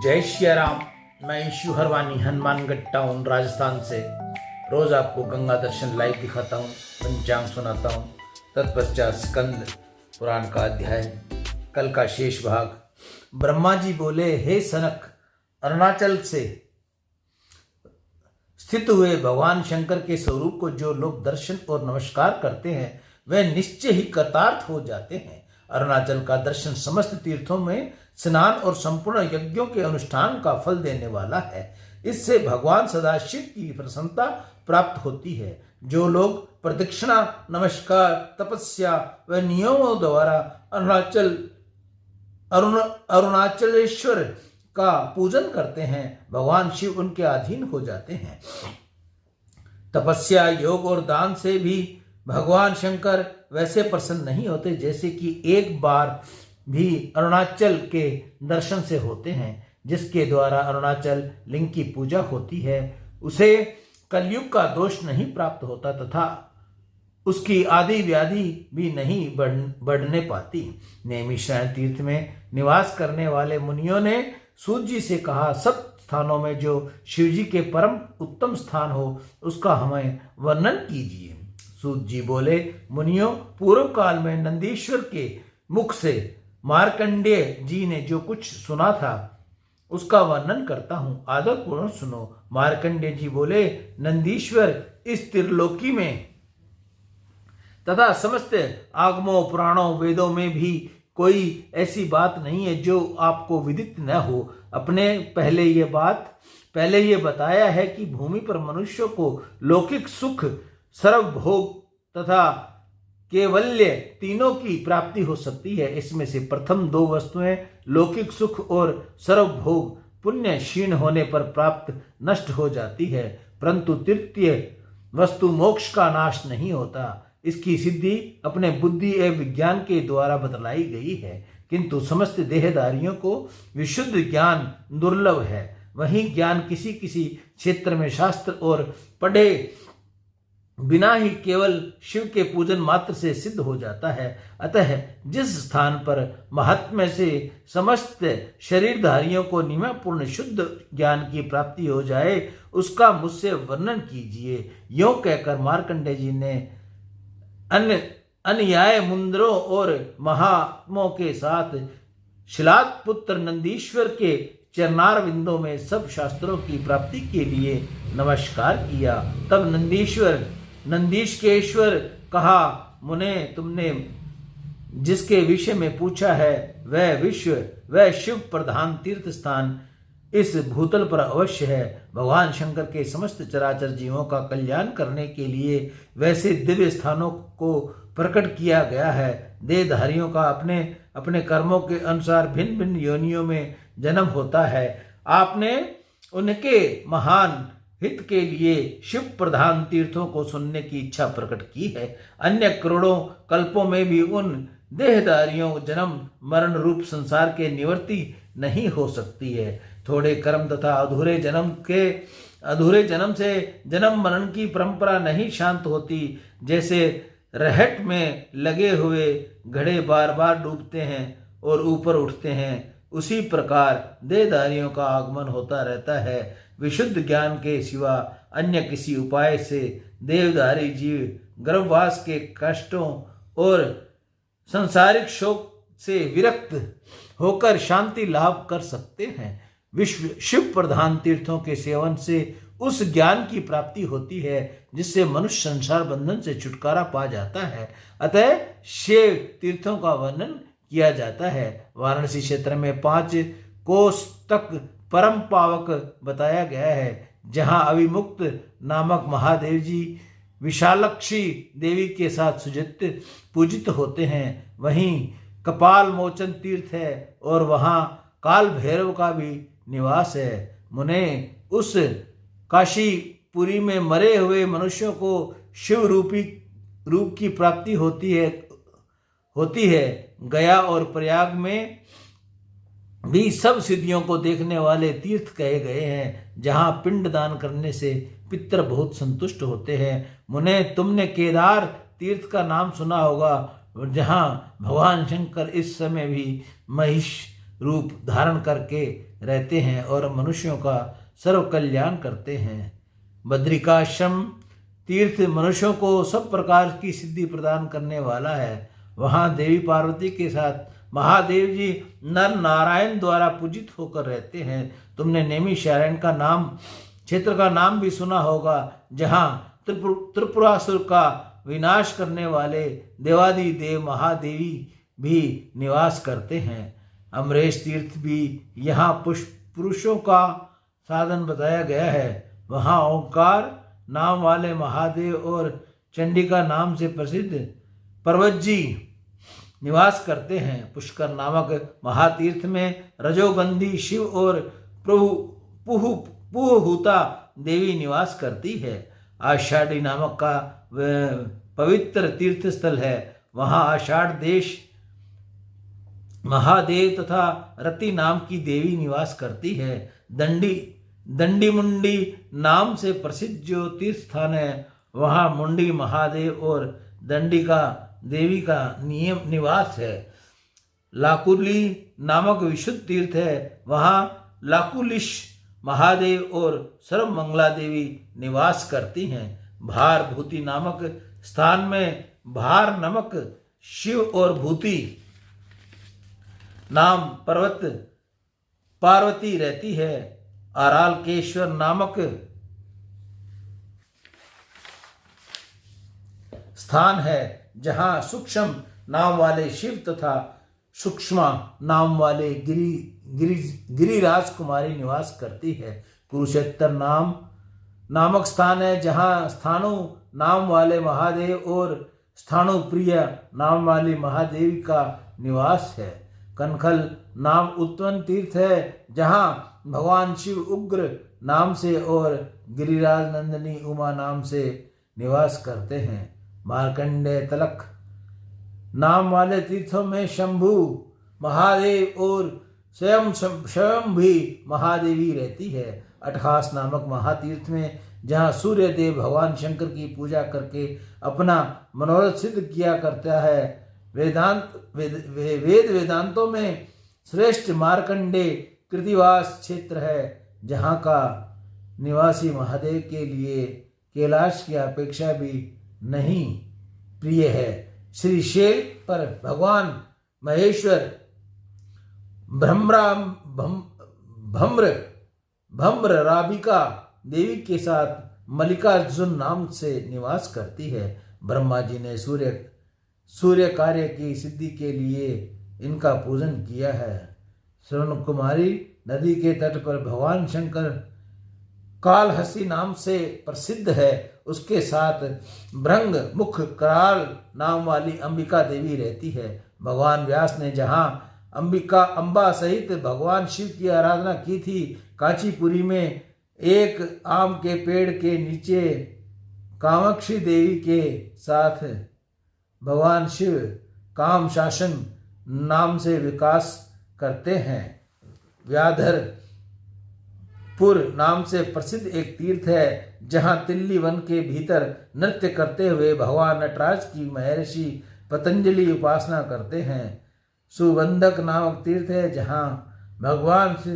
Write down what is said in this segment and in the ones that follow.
जय श्री राम। मैं issue Harwani Hanumangarh town Rajasthan से रोज आपको गंगा दर्शन लाइव दिखाता हूँ, पंचांग सुनाता हूँ। तत्पश्चात स्कंद पुराण का अध्याय कल का शेष भाग। ब्रह्मा जी बोले, हे सनक, अरुणाचल से स्थित हुए भगवान शंकर के स्वरूप को जो लोग दर्शन और नमस्कार करते हैं वे निश्चय ही कृतार्थ हो जाते हैं। अरुणाचल का दर्शन समस्त तीर्थों में स्नान और संपूर्ण यज्ञों के अनुष्ठान का फल देने वाला है। इससे भगवान सदाशिव की प्रसन्नता प्राप्त होती है। जो लोग प्रदक्षिणा, नमस्कार, तपस्या व नियमों द्वारा अरुणाचलेश्वर का पूजन करते हैं, भगवान शिव उनके अधीन हो जाते हैं। तपस्या, योग और दान से भी भगवान शंकर वैसे प्रसन्न नहीं होते जैसे कि एक बार भी अरुणाचल के दर्शन से होते हैं। जिसके द्वारा अरुणाचल लिंग की पूजा होती है उसे कलयुग का दोष नहीं प्राप्त होता तथा उसकी आदि व्याधि भी नहीं बढ़ने पाती। नैमिषारण्य तीर्थ में निवास करने वाले मुनियों ने सूत जी से कहा, सब स्थानों में जो शिवजी के परम उत्तम स्थान हो उसका हमें वर्णन कीजिए। सूत जी बोले, मुनियों, पूर्व काल में नंदीश्वर के मुख से मार्कंडेय जी ने जो कुछ सुना था उसका वर्णन करता हूँ, आदरपूर्वक सुनो। मार्कंडेय जी बोले, नंदीश्वर इस त्रिलोकी में तथा समस्त आगमों, पुराणों, वेदों में भी कोई ऐसी बात नहीं है जो आपको विदित न हो। अपने पहले ये बताया है कि भूमि पर मनुष्यों को लौकिक सुख, सर्वभोग तथा केवल्य तीनों की प्राप्ति हो सकती है। इसमें से प्रथम दो वस्तुएं लौकिक सुख और सर्वभोग पुण्य क्षीण होने पर प्राप्त नष्ट हो जाती है, परंतु तृतीय वस्तु मोक्ष का नाश नहीं होता। इसकी सिद्धि अपने बुद्धि एवं विज्ञान के द्वारा बतलाई गई है, किंतु समस्त देहधारियों को विशुद्ध ज्ञान दुर्लभ है। वही ज्ञान किसी किसी क्षेत्र में शास्त्र और पढ़े बिना ही केवल शिव के पूजन मात्र से सिद्ध हो जाता है। अतः जिस स्थान पर महात्म्य से समस्त शरीरधारियों को नियमपूर्ण शुद्ध ज्ञान की प्राप्ति हो जाए उसका मुझसे वर्णन कीजिए। यों कहकर मार्कंडेय जी ने अन्याय मुंद्रों और महात्मों के साथ शिलाद पुत्र नंदीश्वर के चरणारविंदों में सब शास्त्रों की प्राप्ति के लिए नमस्कार किया। तब नंदीशकेश्वर कहा, मुने, तुमने जिसके विषय में पूछा है वह शिव प्रधान तीर्थ स्थान इस भूतल पर अवश्य है। भगवान शंकर के समस्त चराचर जीवों का कल्याण करने के लिए वैसे दिव्य स्थानों को प्रकट किया गया है। देहधारियों का अपने अपने कर्मों के अनुसार भिन्न भिन्न योनियों में जन्म होता है। आपने उनके महान हित के लिए शिव प्रधान तीर्थों को सुनने की इच्छा प्रकट की है। अन्य करोड़ों कल्पों में भी उन देहधारियों जन्म मरण रूप संसार के निवृत्ति नहीं हो सकती है। थोड़े कर्म तथा अधूरे जन्म से जन्म मरण की परंपरा नहीं शांत होती। जैसे रहट में लगे हुए घड़े बार बार डूबते हैं और ऊपर उठते हैं, उसी प्रकार देहधारियों का आगमन होता रहता है। विशुद्ध ज्ञान के सिवा अन्य किसी उपाय से देहधारी जीव गर्भवास के कष्टों और सांसारिक शोक से विरक्त होकर शांति लाभ कर सकते हैं। शिव प्रधान तीर्थों के सेवन से उस ज्ञान की प्राप्ति होती है जिससे मनुष्य संसार बंधन से छुटकारा पा जाता है। अतः शिव तीर्थों का वर्णन किया जाता है। वाराणसी क्षेत्र में 5 कोस तक परम पावक बताया गया है, जहां अभिमुक्त नामक महादेव जी विशालक्षी देवी के साथ पूजित होते हैं। वहीं कपाल मोचन तीर्थ है और वहां काल भैरव का भी निवास है। मुने, उस काशीपुरी में मरे हुए मनुष्यों को शिव रूप की प्राप्ति होती है। गया और प्रयाग में भी सब सिद्धियों को देखने वाले तीर्थ कहे गए हैं, जहां पिंड दान करने से पितर बहुत संतुष्ट होते हैं। मुने, तुमने केदार तीर्थ का नाम सुना होगा, जहां भगवान शंकर इस समय भी रूप धारण करके रहते हैं और मनुष्यों का सर्व कल्याण करते हैं। बद्रिकाश्रम तीर्थ मनुष्यों को सब प्रकार की सिद्धि प्रदान करने वाला है। वहाँ देवी पार्वती के साथ महादेव जी नर नारायण द्वारा पूजित होकर रहते हैं। तुमने नैमिषारण्य का नाम क्षेत्र का नाम भी सुना होगा, जहाँ त्रिपुरासुर का विनाश करने वाले देवादि देव महादेवी भी निवास करते हैं। अमरेश तीर्थ भी यहाँ पुरुषों का साधन बताया गया है। वहाँ ओंकार नाम वाले महादेव और चंडिका नाम से प्रसिद्ध पर्वतजी निवास करते हैं। पुष्कर नामक महातीर्थ में रजोगंधी शिव और पुहुता देवी निवास करती है। आषाढ़ी नामक का पवित्र तीर्थ स्थल है। वहाँ आषाढ़ देश महादेव तथा रति नाम की देवी निवास करती है। दंडी मुंडी नाम से प्रसिद्ध जो तीर्थ स्थान है, वहाँ मुंडी महादेव और दंडिका देवी का निवास है। लाकुली नामक विशुद्ध तीर्थ है। वहाँ लाकुलिश महादेव और सर्वमंगला देवी निवास करती हैं। भार भूति नामक स्थान में भार नामक शिव और भूति नाम पर्वत पार्वती रहती है। आरालकेश्वर नामक स्थान है, जहाँ सूक्ष्म नाम वाले शिव तथा सूक्ष्मा नाम वाले गिरिराज कुमारी निवास करती है। कुरुक्षेत्र नामक स्थान है, जहाँ स्थाणु नाम वाले महादेव और स्थाणु प्रिय नाम वाली महादेवी का निवास है। कनखल नाम उत्पन्न तीर्थ है, जहाँ भगवान शिव उग्र नाम से और गिरिराज नंदिनी उमा नाम से निवास करते हैं। मार्कंडेय तलक नाम वाले तीर्थों में शंभु महादेव और स्वयं भी महादेवी रहती है। अट्ठास नामक महातीर्थ में जहाँ सूर्य देव भगवान शंकर की पूजा करके अपना मनोरथ सिद्ध किया करता है। वेदांतों में श्रेष्ठ मार्कंडेय कृतिवास क्षेत्र है, जहाँ का निवासी महादेव के लिए कैलाश की अपेक्षा भी नहीं प्रिय है। श्री शैल पर भगवान महेश्वर भम्र राबिका देवी के साथ मल्लिकार्जुन नाम से निवास करती है। ब्रह्मा जी ने सूर्य कार्य की सिद्धि के लिए इनका पूजन किया है। श्रवण कुमारी नदी के तट पर भगवान शंकर कालहसी नाम से प्रसिद्ध है। उसके साथ भृंग मुख कराल नाम वाली अंबिका देवी रहती है। भगवान व्यास ने जहाँ अम्बा सहित भगवान शिव की आराधना की थी, कांचीपुरी में एक आम के पेड़ के नीचे कामाक्षी देवी के साथ भगवान शिव काम शासन नाम से विकास करते हैं। व्याधरपुर नाम से प्रसिद्ध एक तीर्थ है, जहाँ तिल्ली वन के भीतर नृत्य करते हुए भगवान नटराज की महर्षि पतंजलि उपासना करते हैं। सुबंधक नामक तीर्थ है, जहाँ भगवान श्री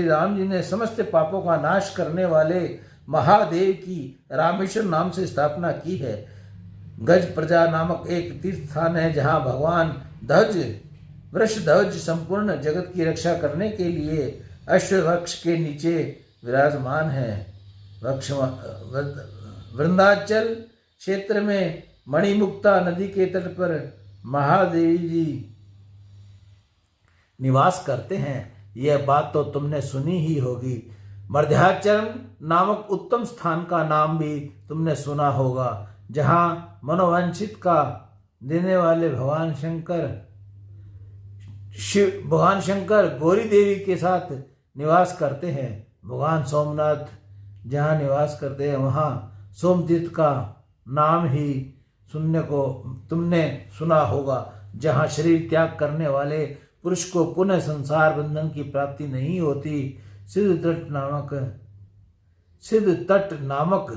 राम जी ने समस्त पापों का नाश करने वाले महादेव की रामेश्वर नाम से स्थापना की है। गज प्रजा नामक एक तीर्थ स्थान है, जहाँ भगवान वृषध्वज संपूर्ण जगत की रक्षा करने के लिए अश्व वृक्ष के नीचे विराजमान है। वृंदाचल क्षेत्र में मणिमुक्ता नदी के तट पर महादेवी जी निवास करते हैं। यह बात तो तुमने सुनी ही होगी। मध्याचरण नामक उत्तम स्थान का नाम भी तुमने सुना होगा, जहाँ मनोवांछित का देने वाले भगवान शंकर गौरी देवी के साथ निवास करते हैं। भगवान सोमनाथ जहाँ निवास करते हैं, वहाँ सोमतीर्थ का नाम ही तुमने सुना होगा, जहाँ शरीर त्याग करने वाले पुरुष को पुनः संसार बंधन की प्राप्ति नहीं होती। सिद्ध तट नामक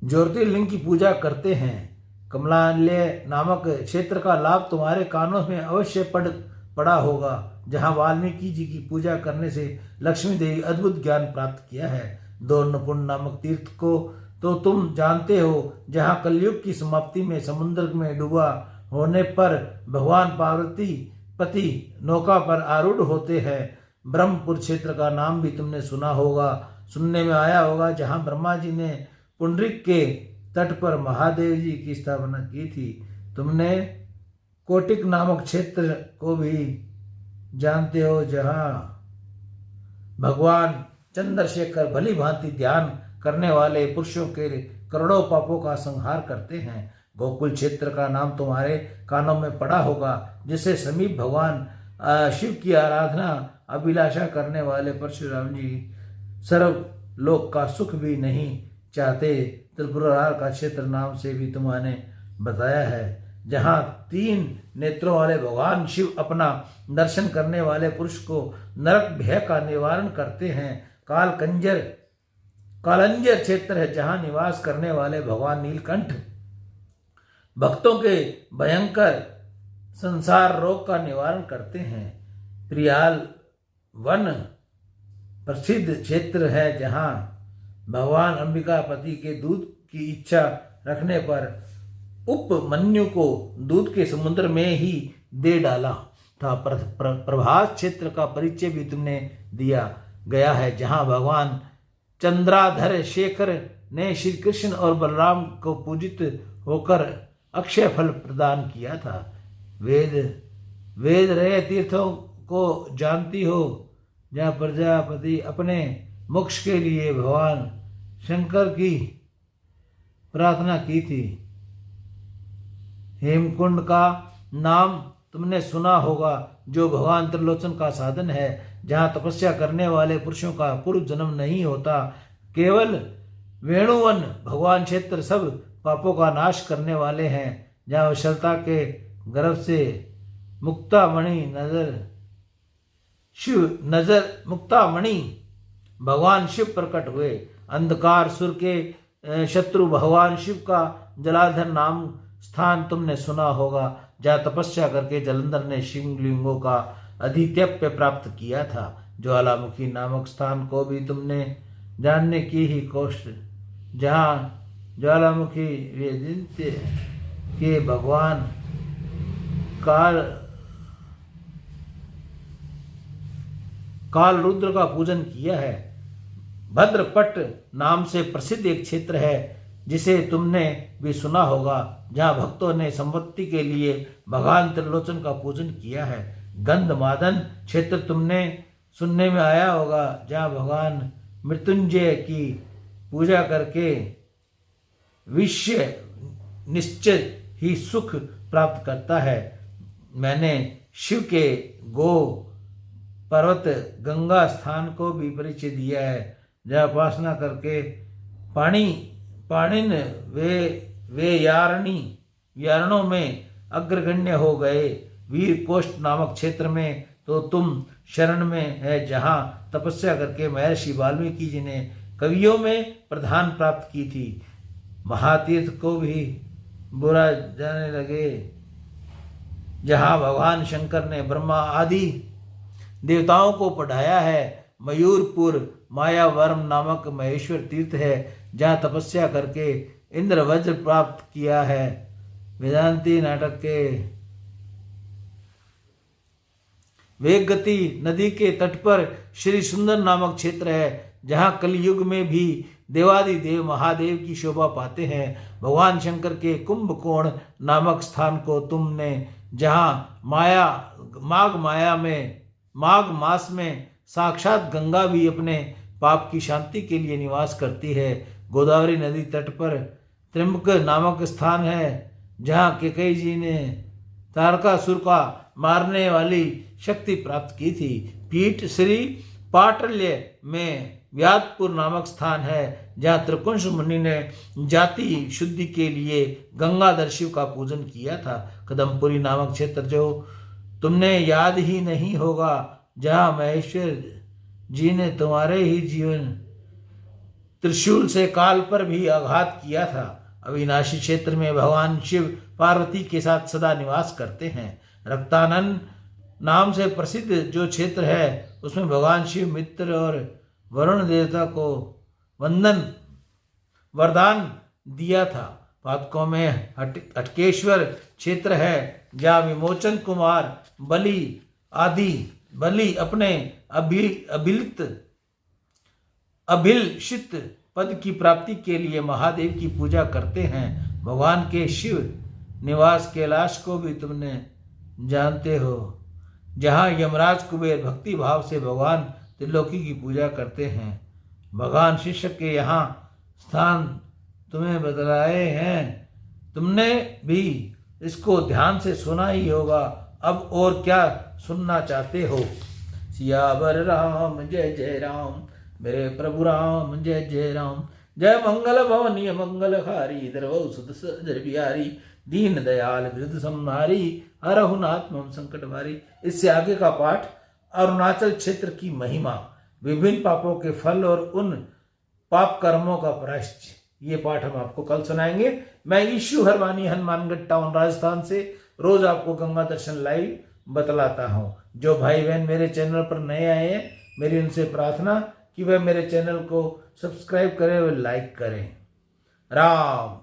ज्योतिर्लिंग की पूजा करते हैं। कमलालय नामक क्षेत्र का लाभ तुम्हारे कानों में अवश्य पड़ा होगा, जहाँ वाल्मीकि जी की पूजा करने से लक्ष्मी देवी अद्भुत ज्ञान प्राप्त किया है। दोर्नपुर नामक तीर्थ को तो तुम जानते हो, जहाँ कलयुग की समाप्ति में समुद्र में डूबा होने पर भगवान पार्वती पति नौका पर आरूढ़ होते हैं। ब्रह्मपुर क्षेत्र का नाम भी तुमने सुनने में आया होगा, जहाँ ब्रह्मा जी ने पुंडरीक के तट पर महादेव जी की स्थापना की थी। तुमने कोटिक नामक क्षेत्र को भी जानते हो, जहाँ भगवान चंद्रशेखर भली भांति ध्यान करने वाले पुरुषों के करोड़ों पापों का संहार करते हैं। गोकुल क्षेत्र का नाम तुम्हारे कानों में पड़ा होगा, जिससे समीप भगवान शिव की आराधना अभिलाषा करने वाले परशुराम जी सर्व लोक का सुख भी नहीं चाहते। त्रिपुरार का क्षेत्र नाम से भी तुम्हारे बताया है, जहाँ 3 नेत्रों वाले भगवान शिव अपना दर्शन करने वाले पुरुष को नरक भय का निवारण करते हैं। कालंजर क्षेत्र है, जहाँ निवास करने वाले भगवान नीलकंठ भक्तों के भयंकर संसार रोग का निवारण करते हैं। प्रियाल वन प्रसिद्ध क्षेत्र है, जहाँ भगवान अंबिका पति के दूध की इच्छा रखने पर उपमन्यु को दूध के समुद्र में ही दे डाला था। प्रभास क्षेत्र का परिचय भी तुमने दिया गया है, जहाँ भगवान चंद्राधर शेखर ने श्री कृष्ण और बलराम को पूजित होकर अक्षय फल प्रदान किया था। वेद रहे तीर्थों को जानती हो, जहाँ प्रजापति अपने मोक्ष के लिए भगवान शंकर की प्रार्थना की थी। हेमकुंड का नाम तुमने सुना होगा, जो भगवान त्रिलोचन का साधन है, जहाँ तपस्या करने वाले पुरुषों का पूर्व जन्म नहीं होता। केवल वेणुवन भगवान क्षेत्र सब पापों का नाश करने वाले हैं, जहाँ विशालता के गर्भ से मुक्तामणि भगवान शिव प्रकट हुए। अंधकार सुर के शत्रु भगवान शिव का जलाधर नाम स्थान तुमने सुना होगा, जहाँ तपस्या करके जलंधर ने शिवलिंगों का अधित्यप्य प्राप्त किया था। ज्वालामुखी नामक स्थान को भी तुमने जानने की ही कोशिश, जहाँ ज्वालामुखी वेदित्य के भगवान काल रुद्र का पूजन किया है। भद्रपट नाम से प्रसिद्ध एक क्षेत्र है, जिसे तुमने भी सुना होगा, जहाँ भक्तों ने संपत्ति के लिए भगवान त्रिलोचन का पूजन किया है। गंधमादन क्षेत्र तुमने सुनने में आया होगा, जहाँ भगवान मृत्युंजय की पूजा करके विश्व निश्चित ही सुख प्राप्त करता है। मैंने शिव के गो पर्वत गंगा स्थान को भी परिचय दिया है, जहाँ उपासना करके पाणिन वे यारणों में अग्रगण्य हो गए। वीर कोष्ठ नामक क्षेत्र में तो तुम शरण में है, जहाँ तपस्या करके महर्षि वाल्मीकि जी ने कवियों में प्रधान प्राप्त की थी। महातीर्थ को भी बुरा जाने लगे, जहाँ भगवान शंकर ने ब्रह्मा आदि देवताओं को पढ़ाया है। मयूरपुर मायावरम नामक महेश्वर तीर्थ है, जहाँ तपस्या करके इंद्र वज्र प्राप्त किया है। वेदांती नाटक के वेगगति नदी के तट पर श्री सुंदर नामक क्षेत्र है, जहाँ कलयुग में भी देवादिदेव महादेव की शोभा पाते हैं। भगवान शंकर के कुंभकोण नामक स्थान को तुमने, जहाँ माघ मास में साक्षात गंगा भी अपने पाप की शांति के लिए निवास करती है। गोदावरी नदी तट पर त्र्यंबक नामक स्थान है, जहाँ केकई जी ने तारकासुर का मारने वाली शक्ति प्राप्त की थी। पीठ श्री पाटल्य में व्यादपुर नामक स्थान है, जहाँ त्रिकुंश मुनि ने जाति शुद्धि के लिए गंगाधर शिव का पूजन किया था। कदमपुरी नामक क्षेत्र जो तुमने याद ही नहीं होगा, जहाँ महेश्वर जी ने तुम्हारे ही जीवन त्रिशूल से काल पर भी आघात किया था। अविनाशी क्षेत्र में भगवान शिव पार्वती के साथ सदा निवास करते हैं। रक्तानन नाम से प्रसिद्ध जो क्षेत्र है उसमें भगवान शिव मित्र और वरुण देवता को वरदान दिया था। पातकों में हटकेश्वर क्षेत्र है जहाँ विमोचन कुमार बलि अपने अभिलषित पद की प्राप्ति के लिए महादेव की पूजा करते हैं। भगवान के शिव निवास कैलाश को भी तुमने जानते हो, जहाँ यमराज कुबेर भक्ति भाव से भगवान त्रिलोकी की पूजा करते हैं। भगवान शिष्य के यहाँ स्थान तुम्हें बतलाए हैं, तुमने भी इसको ध्यान से सुना ही होगा। अब और क्या सुनना चाहते हो? सियावर राम जय जय राम, मेरे प्रभु राम जय जय राम। जय मंगल भवनीय मंगलहारी, द्रवौ सुत सजर बिहारी, दीन दयाल विरुद्ध संहारी, हरहु नाथ मम संकट भारी। इससे आगे का पाठ अरुणाचल क्षेत्र की महिमा, विभिन्न पापों के फल और उन पाप कर्मों का प्रायश्चित, ये पाठ हम आपको कल सुनाएंगे। मैं ईशु हरवानी हनुमानगढ़ टाउन राजस्थान से रोज आपको गंगा दर्शन लाइव बतलाता हूँ। जो भाई बहन मेरे चैनल पर नए आए हैं, मेरी उनसे प्रार्थना कि वह मेरे चैनल को सब्सक्राइब करें और लाइक करें। राम